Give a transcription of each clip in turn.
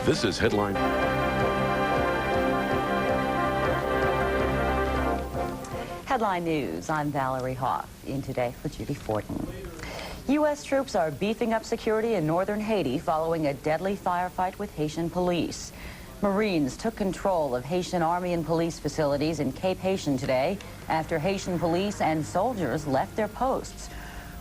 This is Headline. Headline News, I'm Valerie Hoff, in today for Judy Fortin. U.S. troops are beefing up security in northern Haiti following a deadly firefight with Haitian police. Marines took control of Haitian Army and police facilities in Cape Haitian today after Haitian police and soldiers left their posts.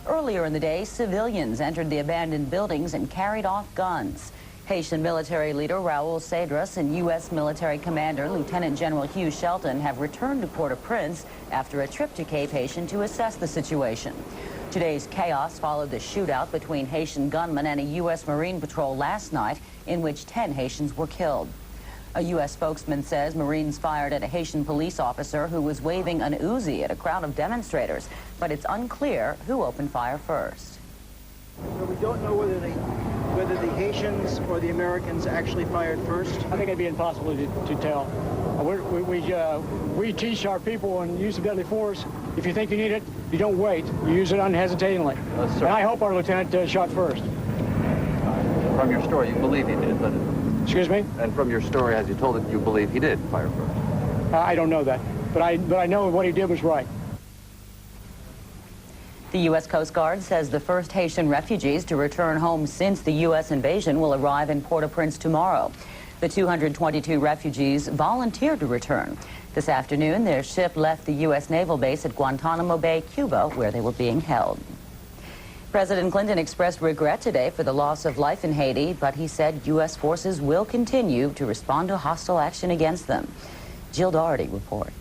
Earlier in the day, civilians entered the abandoned buildings and carried off guns. Haitian military leader Raul Cedras and U.S. military commander Lieutenant General Hugh Shelton have returned to Port-au-Prince after a trip to Cape Haitian to assess the situation. Today's chaos followed the shootout between Haitian gunmen and a U.S. Marine patrol last night, in which 10 Haitians were killed. A U.S. spokesman says Marines fired at a Haitian police officer who was waving an Uzi at a crowd of demonstrators, but it's unclear who opened fire first. So we don't know whether the Haitians or the Americans actually fired first? I think it'd be impossible to tell. We teach our people in use of deadly force. If you think you need it, you don't wait. You use it unhesitatingly. And I hope our lieutenant shot first. From your story, you believe he did, but... Excuse me? And from your story, as you told it, you believe he did fire first. I don't know that, but I know what he did was right. The U.S. Coast Guard says the first Haitian refugees to return home since the U.S. invasion will arrive in Port-au-Prince tomorrow. The 222 refugees volunteered to return. This afternoon, their ship left the U.S. naval base at Guantanamo Bay, Cuba, where they were being held. President Clinton expressed regret today for the loss of life in Haiti, but he said U.S. forces will continue to respond to hostile action against them. Jill Doherty reports.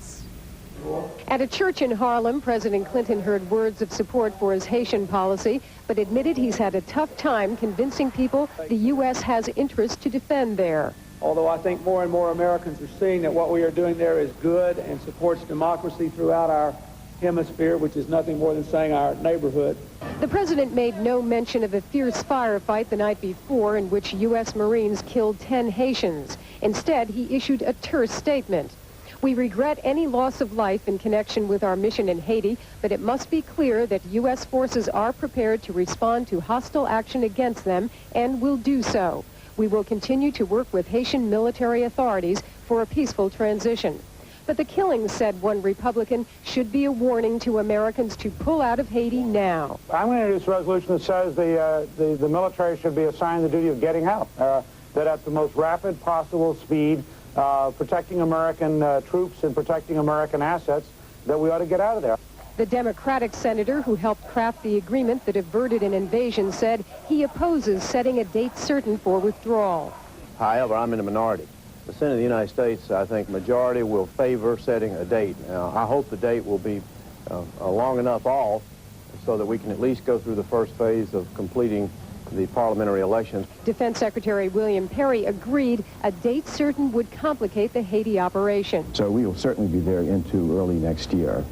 At a church in Harlem, President Clinton heard words of support for his Haitian policy, but admitted he's had a tough time convincing people the U.S. has interest to defend there. Although I think more and more Americans are seeing that what we are doing there is good and supports democracy throughout our hemisphere, which is nothing more than saying our neighborhood. The president made no mention of a fierce firefight the night before in which U.S. Marines killed 10 Haitians. Instead, he issued a terse statement. We regret any loss of life in connection with our mission in Haiti, but it must be clear that U.S. forces are prepared to respond to hostile action against them and will do so. We will continue to work with Haitian military authorities for a peaceful transition. But the killings, said one Republican, should be a warning to Americans to pull out of Haiti now. I'm going to introduce a resolution that says the military should be assigned the duty of getting out, that at the most rapid possible speed, protecting American troops and protecting American assets, that we ought to get out of there. The Democratic senator who helped craft the agreement that averted an invasion said he opposes setting a date certain for withdrawal. However, I'm in the minority. The Senate of the United States, I think, majority will favor setting a date. Now, I hope the date will be long enough off so that we can at least go through the first phase of completing the parliamentary elections. Defense Secretary William Perry agreed a date certain would complicate the Haiti operation. So we will certainly be there into early next year.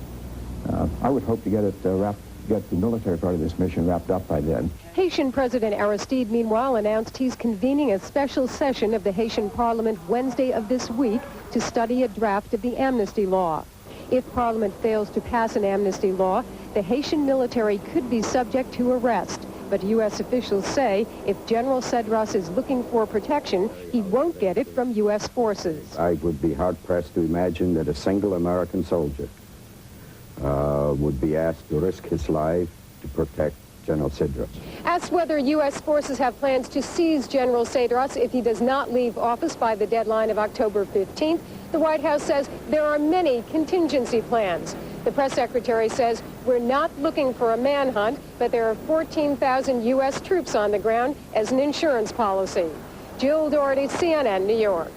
I would hope to get the military part of this mission wrapped up by then. Haitian President Aristide, meanwhile, announced he's convening a special session of the Haitian Parliament Wednesday of this week to study a draft of the amnesty law. If Parliament fails to pass an amnesty law, the Haitian military could be subject to arrest. But U.S. officials say if General Cedras is looking for protection, he won't get it from U.S. forces. I would be hard-pressed to imagine that a single American soldier would be asked to risk his life to protect General Cedras. Asked whether U.S. forces have plans to seize General Cedras if he does not leave office by the deadline of October 15th, the White House says there are many contingency plans. The press secretary says we're not looking for a manhunt, but there are 14,000 U.S. troops on the ground as an insurance policy. Jill Doherty, CNN, New York.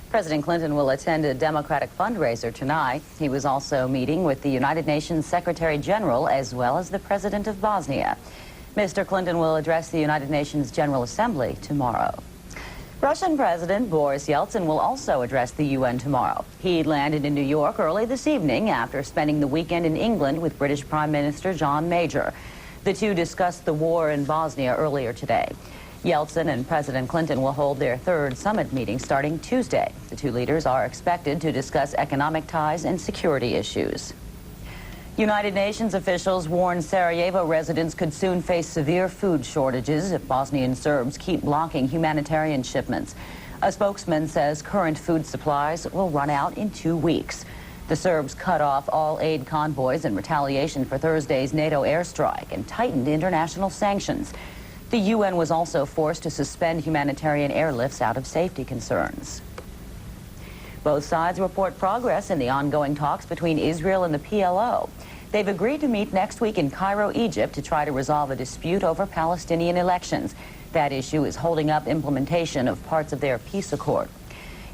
President Clinton will attend a Democratic fundraiser tonight. He was also meeting with the United Nations Secretary General as well as the President of Bosnia. Mr. Clinton will address the United Nations General Assembly tomorrow. Russian President Boris Yeltsin will also address the UN tomorrow. He landed in New York early this evening after spending the weekend in England with British Prime Minister John Major. The two discussed the war in Bosnia earlier today. Yeltsin and President Clinton will hold their third summit meeting starting Tuesday. The two leaders are expected to discuss economic ties and security issues. United Nations officials warn Sarajevo residents could soon face severe food shortages if Bosnian Serbs keep blocking humanitarian shipments. A spokesman says current food supplies will run out in 2 weeks. The Serbs cut off all aid convoys in retaliation for Thursday's NATO airstrike and tightened international sanctions. The UN was also forced to suspend humanitarian airlifts out of safety concerns. Both sides report progress in the ongoing talks between Israel and the PLO. They've agreed to meet next week in Cairo, Egypt, to try to resolve a dispute over Palestinian elections. That issue is holding up implementation of parts of their peace accord.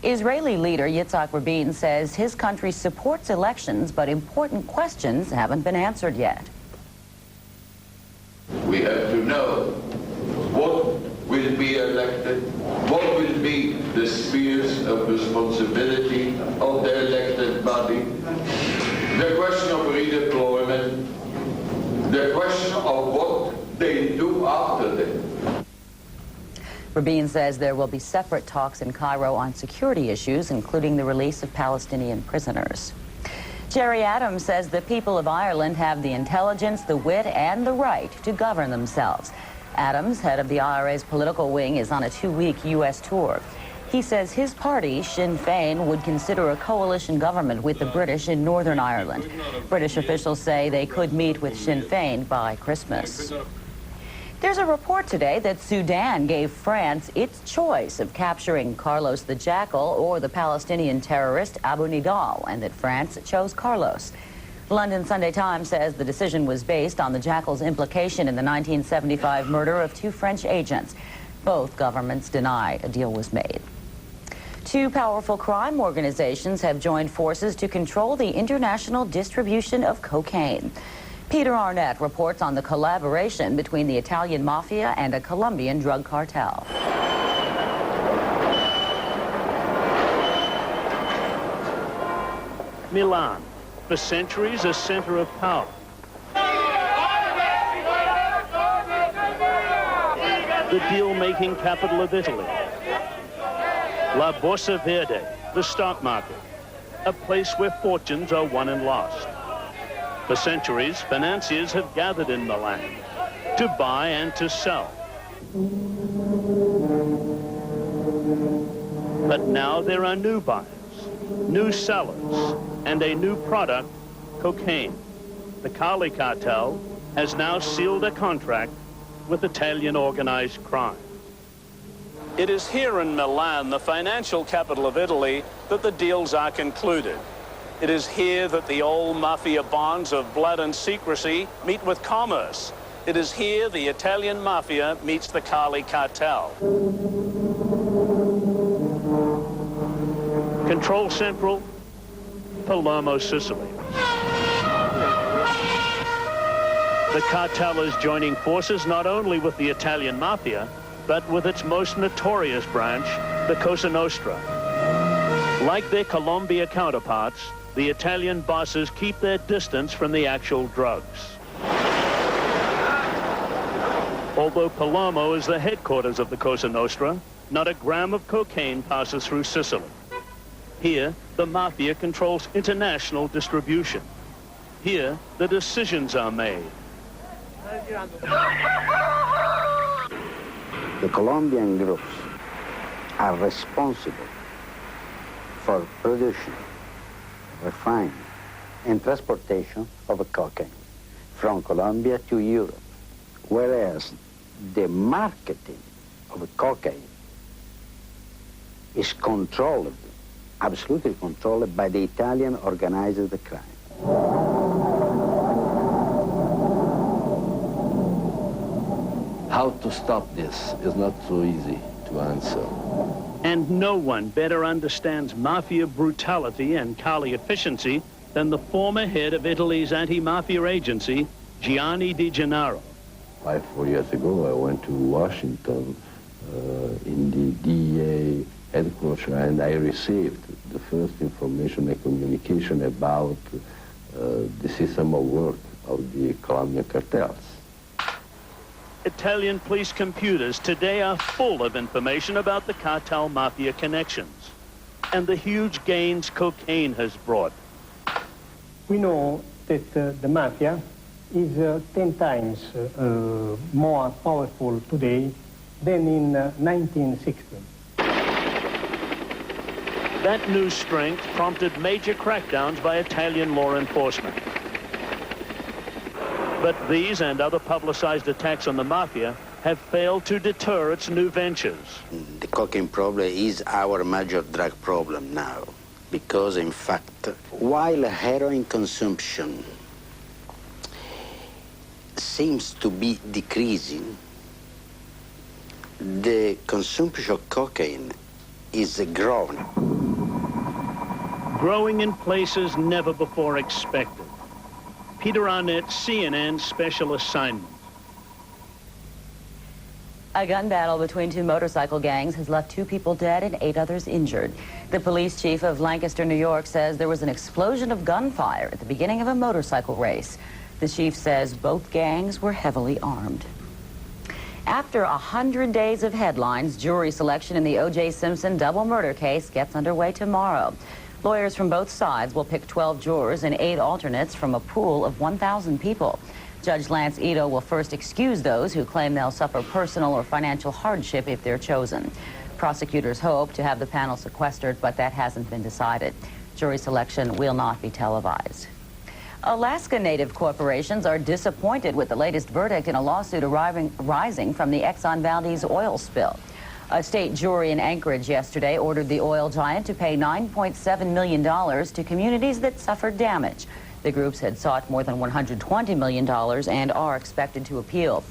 Israeli leader Yitzhak Rabin says his country supports elections, but important questions haven't been answered yet. We have to know what will be elected, what will be the spheres of responsibility of the elected body, the question of redeployment, the question of what they do after that. Rabin says there will be separate talks in Cairo on security issues, including the release of Palestinian prisoners. Gerry Adams says the people of Ireland have the intelligence, the wit, and the right to govern themselves. Adams, head of the IRA's political wing, is on a 2-week U.S. tour. He says his party, Sinn Féin, would consider a coalition government with the British in Northern Ireland. British officials say they could meet with Sinn Féin by Christmas. There's a report today that Sudan gave France its choice of capturing Carlos the Jackal or the Palestinian terrorist Abu Nidal, and that France chose Carlos. The London Sunday Times says the decision was based on the Jackal's implication in the 1975 murder of 2 French agents. Both governments deny a deal was made. 2 powerful crime organizations have joined forces to control the international distribution of cocaine. Peter Arnett reports on the collaboration between the Italian mafia and a Colombian drug cartel. Milan, for centuries a center of power. The deal-making capital of Italy. La Borsa Verde, the stock market, a place where fortunes are won and lost. For centuries, financiers have gathered in Milan to buy and to sell. But now there are new buyers, new sellers, and a new product, cocaine. The Cali cartel has now sealed a contract with Italian organized crime. It is here in Milan, the financial capital of Italy, that the deals are concluded. It is here that the old mafia bonds of blood and secrecy meet with commerce. It is here the Italian mafia meets the Cali cartel. Control Central, Palermo, Sicily. The cartel is joining forces not only with the Italian mafia, but with its most notorious branch, the Cosa Nostra. Like their Colombia counterparts, the Italian bosses keep their distance from the actual drugs. Although Palermo is the headquarters of the Cosa Nostra, not a gram of cocaine passes through Sicily. Here, the mafia controls international distribution. Here, the decisions are made. The Colombian groups are responsible for production, refining, and transportation of cocaine from Colombia to Europe, whereas the marketing of cocaine is controlled, absolutely controlled by the Italian organized crime. How to stop this is not so easy to answer. And no one better understands mafia brutality and Cali efficiency than the former head of Italy's anti-mafia agency, Gianni Di Gennaro. 4 years ago, I went to Washington in the DEA headquarters, and I received the first information and communication about the system of work of the Colombian cartels. Italian police computers today are full of information about the cartel mafia connections and the huge gains cocaine has brought. We know that the mafia is 10 times more powerful today than in 1960. That new strength prompted major crackdowns by Italian law enforcement. But these and other publicized attacks on the mafia have failed to deter its new ventures. The cocaine problem is our major drug problem now, because in fact, while heroin consumption seems to be decreasing, the consumption of cocaine is growing. Growing in places never before expected. Peter Arnett, CNN Special Assignment. A gun battle between two motorcycle gangs has left 2 people dead and 8 others injured. The police chief of Lancaster, New York, says there was an explosion of gunfire at the beginning of a motorcycle race. The chief says both gangs were heavily armed. After 100 days of headlines, jury selection in the O.J. Simpson double murder case gets underway tomorrow. Lawyers from both sides will pick 12 jurors and 8 alternates from a pool of 1,000 people. Judge Lance Ito will first excuse those who claim they'll suffer personal or financial hardship if they're chosen. Prosecutors hope to have the panel sequestered, but that hasn't been decided. Jury selection will not be televised. Alaska Native corporations are disappointed with the latest verdict in a lawsuit arising from the Exxon Valdez oil spill. A state jury in Anchorage yesterday ordered the oil giant to pay $9.7 million to communities that suffered damage. The groups had sought more than $120 million and are expected to appeal.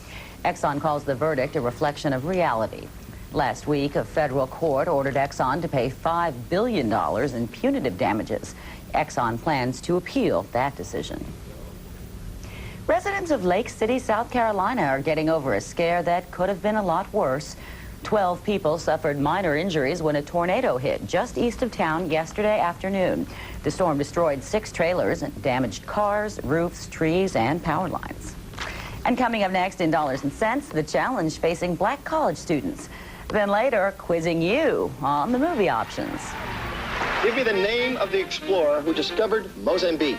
Exxon calls the verdict a reflection of reality. Last week, a federal court ordered Exxon to pay $5 billion in punitive damages. Exxon plans to appeal that decision. Residents of Lake City, South Carolina are getting over a scare that could have been a lot worse. 12 people suffered minor injuries when a tornado hit just east of town yesterday afternoon. The storm destroyed 6 trailers and damaged cars, roofs, trees, and power lines. And coming up next in Dollars and Cents, the challenge facing black college students. Then later, quizzing you on the movie options. Give me the name of the explorer who discovered Mozambique.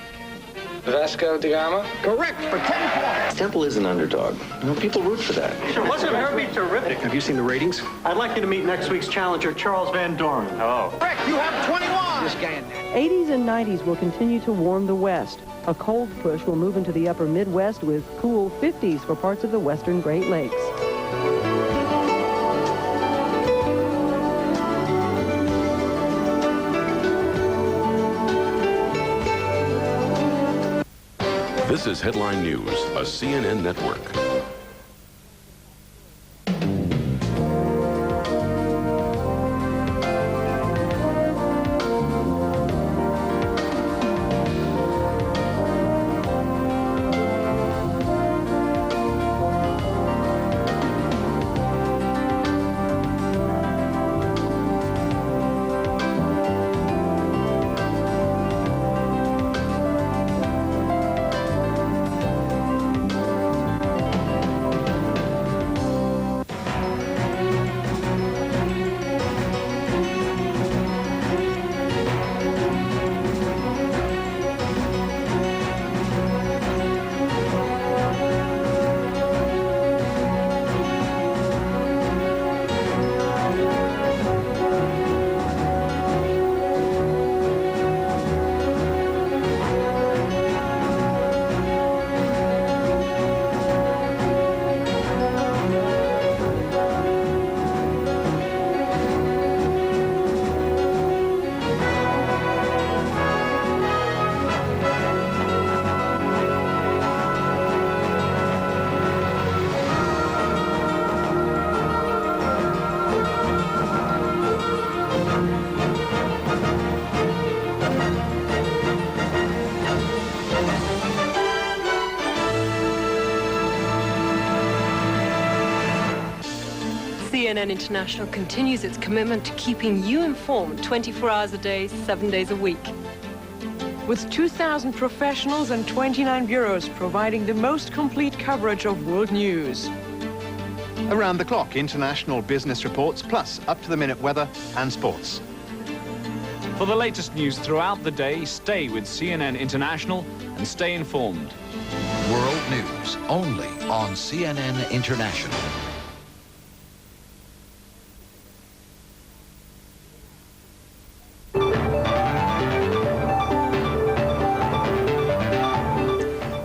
Vasco da Gama? Correct, for 10 points. Temple is an underdog. You know, people root for that. Sure, wasn't Herbie terrific? Have you seen the ratings? I'd like you to meet next week's challenger, Charles Van Doren. Oh. Correct, you have 21. This guy in there. 80s and 90s will continue to warm the West. A cold push will move into the upper Midwest with cool 50s for parts of the western Great Lakes. This is Headline News, a CNN network. CNN International continues its commitment to keeping you informed 24 hours a day, 7 days a week. With 2,000 professionals and 29 bureaus providing the most complete coverage of world news. Around the clock, international business reports, plus up-to-the-minute weather and sports. For the latest news throughout the day, stay with CNN International and stay informed. World News, only on CNN International.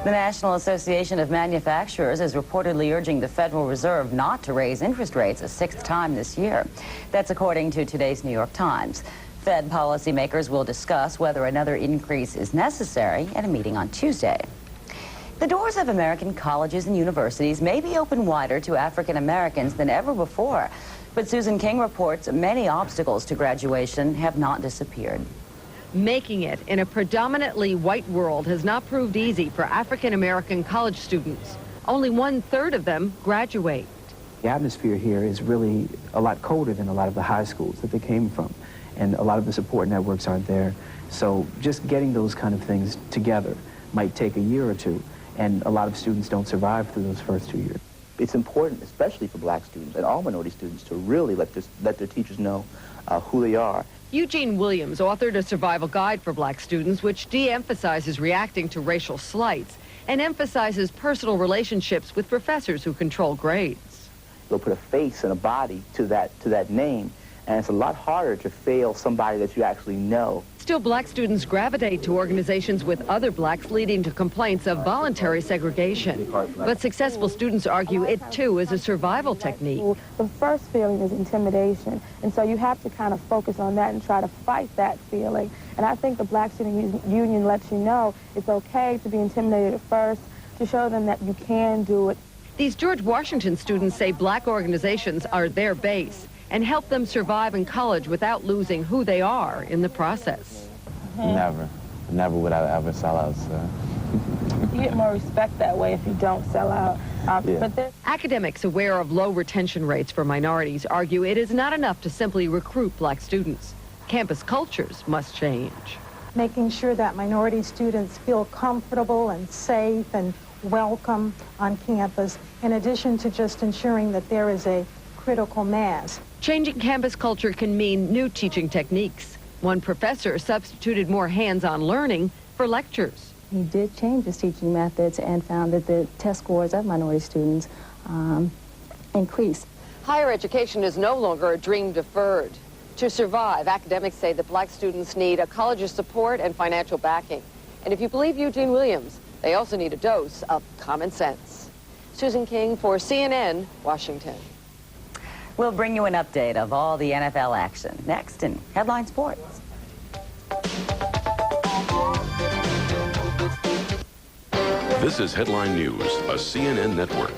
The National Association of Manufacturers is reportedly urging the Federal Reserve not to raise interest rates a sixth time this year. That's according to today's New York Times. Fed policymakers will discuss whether another increase is necessary at a meeting on Tuesday. The doors of American colleges and universities may be open wider to African Americans than ever before, but Susan King reports many obstacles to graduation have not disappeared. Making it in a predominantly white world has not proved easy for African American college students. Only 1/3 of them graduate. The atmosphere here is really a lot colder than a lot of the high schools that they came from, and a lot of the support networks aren't there. So just getting those kind of things together might take a year or two, and a lot of students don't survive through those first 2 years. It's important, especially for black students and all minority students, to really let their teachers know who they are. Eugene Williams authored a survival guide for black students which de-emphasizes reacting to racial slights and emphasizes personal relationships with professors who control grades. They'll put a face and a body to that name, and it's a lot harder to fail somebody that you actually know. Still, black students gravitate to organizations with other blacks, leading to complaints of voluntary segregation. But successful students argue it, too, is a survival technique. The first feeling is intimidation, and so you have to kind of focus on that and try to fight that feeling. And I think the Black Student Union lets you know it's okay to be intimidated at first, to show them that you can do it. These George Washington students say black organizations are their base and help them survive in college without losing who they are in the process. Never would I ever sell out, sir. You get more respect that way if you don't sell out. But academics aware of low retention rates for minorities argue it is not enough to simply recruit black students. Campus cultures must change. Making sure that minority students feel comfortable and safe and welcome on campus, in addition to just ensuring that there is a critical mass. Changing campus culture can mean new teaching techniques. One professor substituted more hands-on learning for lectures. He did change his teaching methods and found that the test scores of minority students increased. Higher education is no longer a dream deferred. To survive, academics say that black students need a college's support and financial backing. And if you believe Eugene Williams, they also need a dose of common sense. Susan King for CNN, Washington. We'll bring you an update of all the NFL action next in Headline Sports. This is Headline News, a CNN network.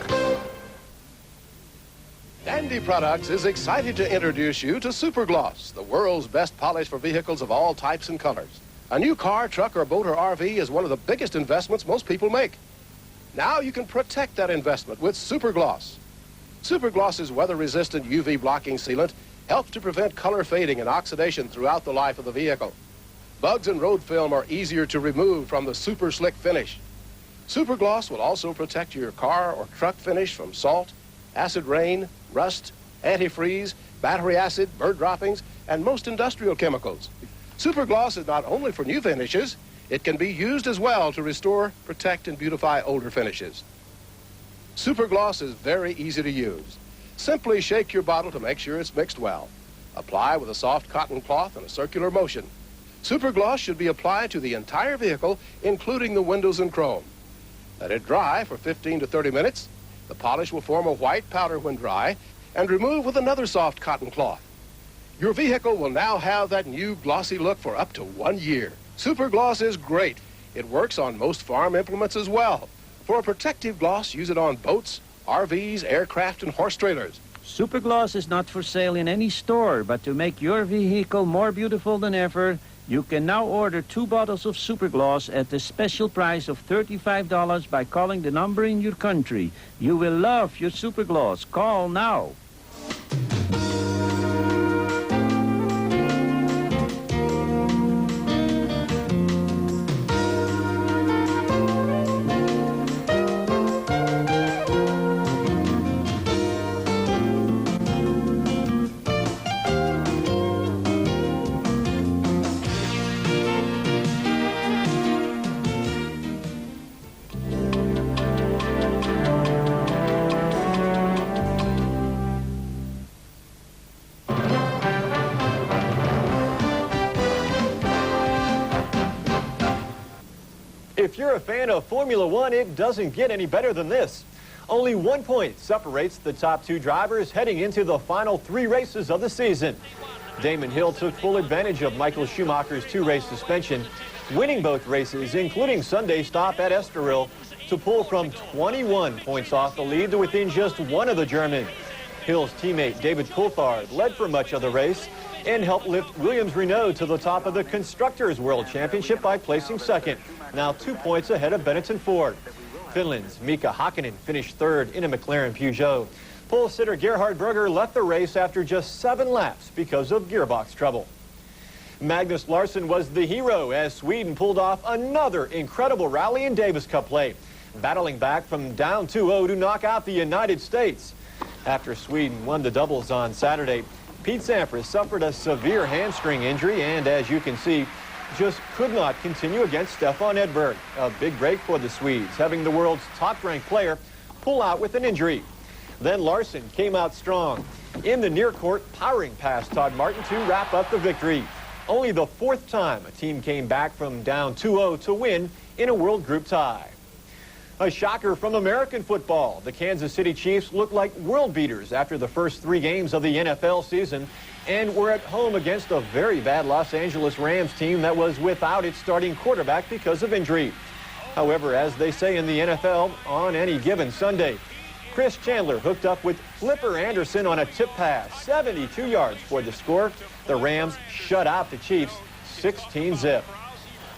Dandy Products is excited to introduce you to Supergloss, the world's best polish for vehicles of all types and colors. A new car, truck, or boat or RV is one of the biggest investments most people make. Now you can protect that investment with Supergloss. Supergloss's weather-resistant UV blocking sealant helps to prevent color fading and oxidation throughout the life of the vehicle. Bugs and road film are easier to remove from the super slick finish. Supergloss will also protect your car or truck finish from salt, acid rain, rust, antifreeze, battery acid, bird droppings, and most industrial chemicals. Supergloss is not only for new finishes, it can be used as well to restore, protect, and beautify older finishes. Supergloss is very easy to use. Simply shake your bottle to make sure it's mixed well. Apply with a soft cotton cloth in a circular motion. Supergloss should be applied to the entire vehicle, including the windows and chrome. Let it dry for 15 to 30 minutes. The polish will form a white powder when dry, and remove with another soft cotton cloth. Your vehicle will now have that new glossy look for up to 1 year. Supergloss is great. It works on most farm implements as well. For a protective gloss, use it on boats, RVs, aircraft, and horse trailers. Supergloss is not for sale in any store, but to make your vehicle more beautiful than ever, you can now order 2 bottles of Supergloss at the special price of $35 by calling the number in your country. You will love your Supergloss. Call now. if you're a fan of Formula One, it doesn't get any better than this. Only 1 point separates the top 2 drivers heading into the final 3 races of the season. Damon Hill took full advantage of Michael Schumacher's 2-race suspension, winning both races, including Sunday's stop at Estoril, to pull from 21 points off the lead to within just 1 of the German. Hill's teammate David Coulthard led for much of the race and helped lift Williams-Renault to the top of the Constructors' World Championship by placing 2nd, now 2 points ahead of Benetton Ford. Finland's Mika Hakkinen finished 3rd in a McLaren Peugeot. Pole sitter Gerhard Berger left the race after just 7 laps because of gearbox trouble. Magnus Larsson was the hero as Sweden pulled off another incredible rally in Davis Cup play, battling back from down 2-0 to knock out the United States. After Sweden won the doubles on Saturday, Pete Sampras suffered a severe hamstring injury and, as you can see, just could not continue against Stefan Edberg. A big break for the Swedes, having the world's top-ranked player pull out with an injury. Then Larsson came out strong in the near-court, powering past Todd Martin to wrap up the victory. Only the 4th time a team came back from down 2-0 to win in a World Group tie. A shocker from American football. The Kansas City Chiefs looked like world beaters after the first 3 games of the NFL season and were at home against a very bad Los Angeles Rams team that was without its starting quarterback because of injury. However, as they say in the NFL, on any given Sunday, Chris Chandler hooked up with Flipper Anderson on a tip pass, 72 yards for the score. The Rams shut out the Chiefs 16-zip.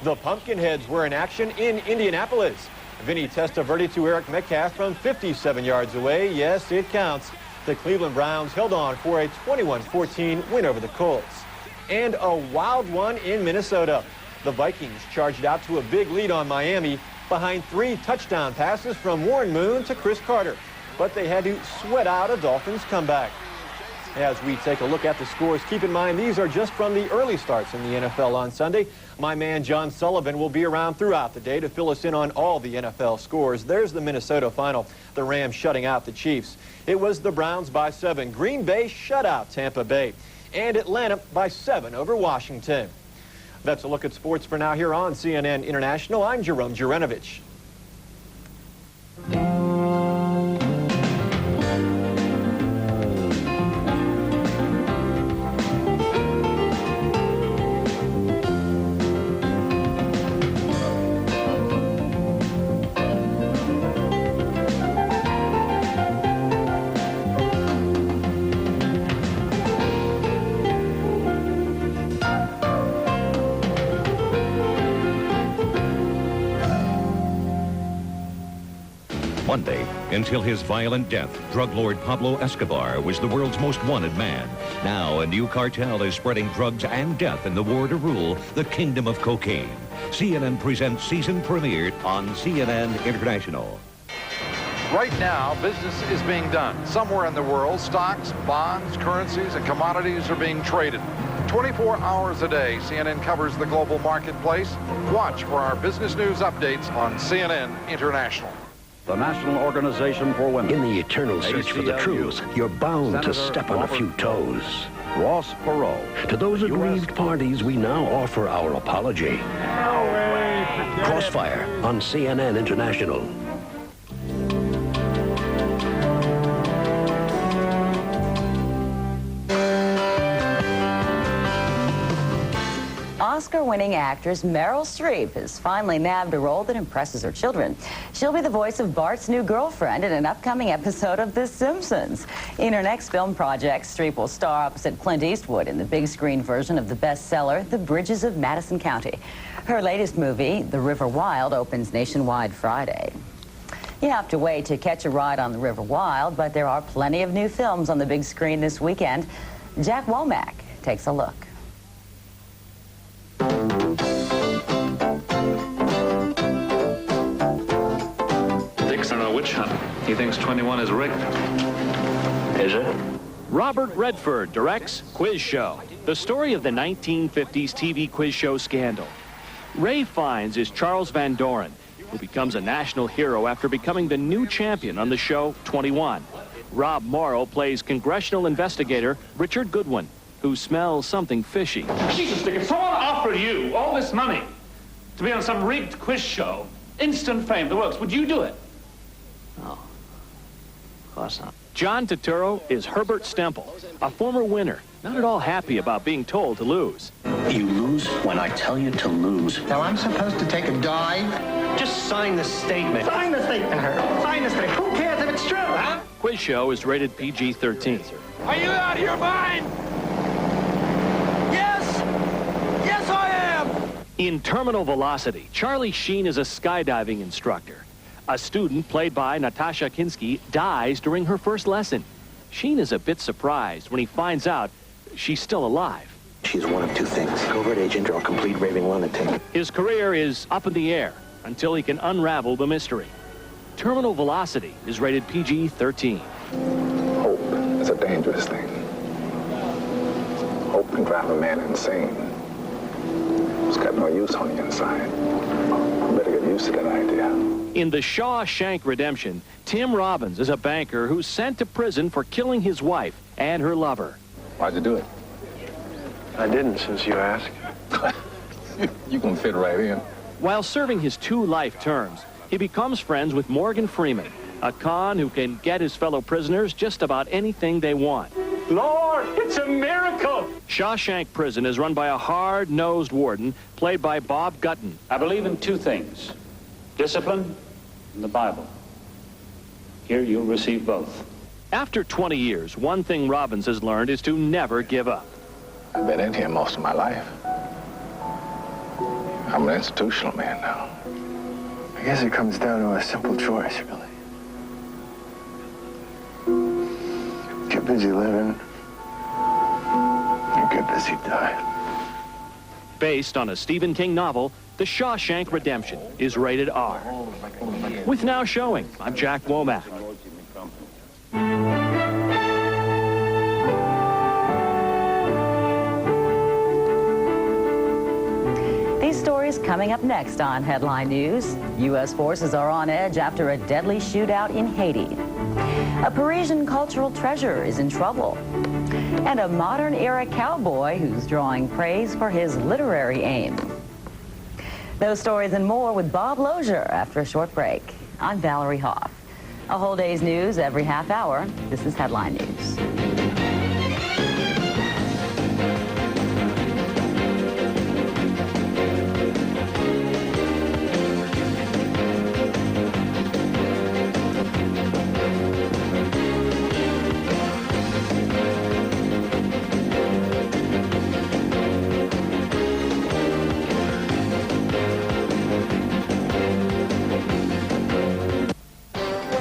The Pumpkinheads were in action in Indianapolis. Vinny Testaverde to Eric Metcalf from 57 yards away. Yes, it counts. The Cleveland Browns held on for a 21-14 win over the Colts. And a wild one in Minnesota. The Vikings charged out to a big lead on Miami behind 3 touchdown passes from Warren Moon to Chris Carter. But they had to sweat out a Dolphins comeback. As we take a look at the scores, keep in mind these are just from the early starts in the NFL on Sunday. My man John Sullivan will be around throughout the day to fill us in on all the NFL scores. There's the Minnesota final, the Rams shutting out the Chiefs. It was the Browns by 7. Green Bay shut out Tampa Bay. And Atlanta by 7 over Washington. That's a look at sports for now here on CNN International. I'm Jerome Jurenovich. One day, until his violent death, drug lord Pablo Escobar was the world's most wanted man. Now, a new cartel is spreading drugs and death in the war to rule the kingdom of cocaine. CNN presents season premiere on CNN International. Right now, business is being done. Somewhere in the world, stocks, bonds, currencies, and commodities are being traded. 24 hours a day, CNN covers the global marketplace. Watch for our business news updates on CNN International. The National Organization for Women. In the eternal search for the truth, you're bound to step on a few toes. Ross Perot. To those aggrieved parties, we now offer our apology. Crossfire on CNN International. Oscar-winning actress Meryl Streep has finally nabbed a role that impresses her children. She'll be the voice of Bart's new girlfriend in an upcoming episode of The Simpsons. In her next film project, Streep will star opposite Clint Eastwood in the big screen version of the bestseller, The Bridges of Madison County. Her latest movie, The River Wild, opens nationwide Friday. You have to wait to catch a ride on The River Wild, but there are plenty of new films on the big screen this weekend. Jack Womack takes a look. Dick's on a witch hunt. He thinks 21 is rigged. Is it? Robert Redford directs Quiz Show, the story of the 1950s TV quiz show scandal. Ray Fiennes is Charles Van Doren, who becomes a national hero after becoming the new champion on the show 21. Rob Morrow plays congressional investigator Richard Goodwin, who smells something fishy. Jesus, Dick, if someone offered you all this money to be on some rigged quiz show, Instant fame, the works. Would you do it? No. Of course not. John Turturro is Herbert Stemple, a former winner, not at all happy about being told to lose. You lose when I tell you to lose. Now I'm supposed to take a dive? Just sign the statement. Sign the statement, Herb. Sign the statement. Who cares if it's true, huh? Quiz Show is rated PG-13. Are you out of your mind? Yes! Yes, I am! In Terminal Velocity, Charlie Sheen is a skydiving instructor. A student, played by Natasha Kinski, dies during her first lesson. Sheen is a bit surprised when he finds out she's still alive. She's one of two things, covert agent or a complete raving lunatic. His career is up in the air until he can unravel the mystery. Terminal Velocity is rated PG-13. Hope is a dangerous thing. Hope can drive a man insane. It's got no use on the inside. You better get used to that idea. In The Shawshank Redemption, Tim Robbins is a banker who's sent to prison for killing his wife and her lover. Why'd you do it? I didn't, since you asked. You can fit right in. While serving his 2 life terms, he becomes friends with Morgan Freeman, a con who can get his fellow prisoners just about anything they want. Lord, it's a miracle! Shawshank Prison is run by a hard-nosed warden played by Bob Gutton. I believe in 2 things. Discipline and the Bible. Here you'll receive both. After 20 years, one thing Robbins has learned is to never give up. I've been in here most of my life. I'm an institutional man now. I guess it comes down to a simple choice, really. Get busy living, or get busy dying. Based on a Stephen King novel, The Shawshank Redemption is rated R. With Now Showing, I'm Jack Womack. These stories coming up next on Headline News. U.S. forces are on edge after a deadly shootout in Haiti. A Parisian cultural treasure is in trouble. And a modern-era cowboy who's drawing praise for his literary aim. Those stories and more with Bob Lozier after a short break. I'm Valerie Hoff. A whole day's news every half hour. This is Headline News.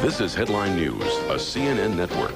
This is Headline News, a CNN network.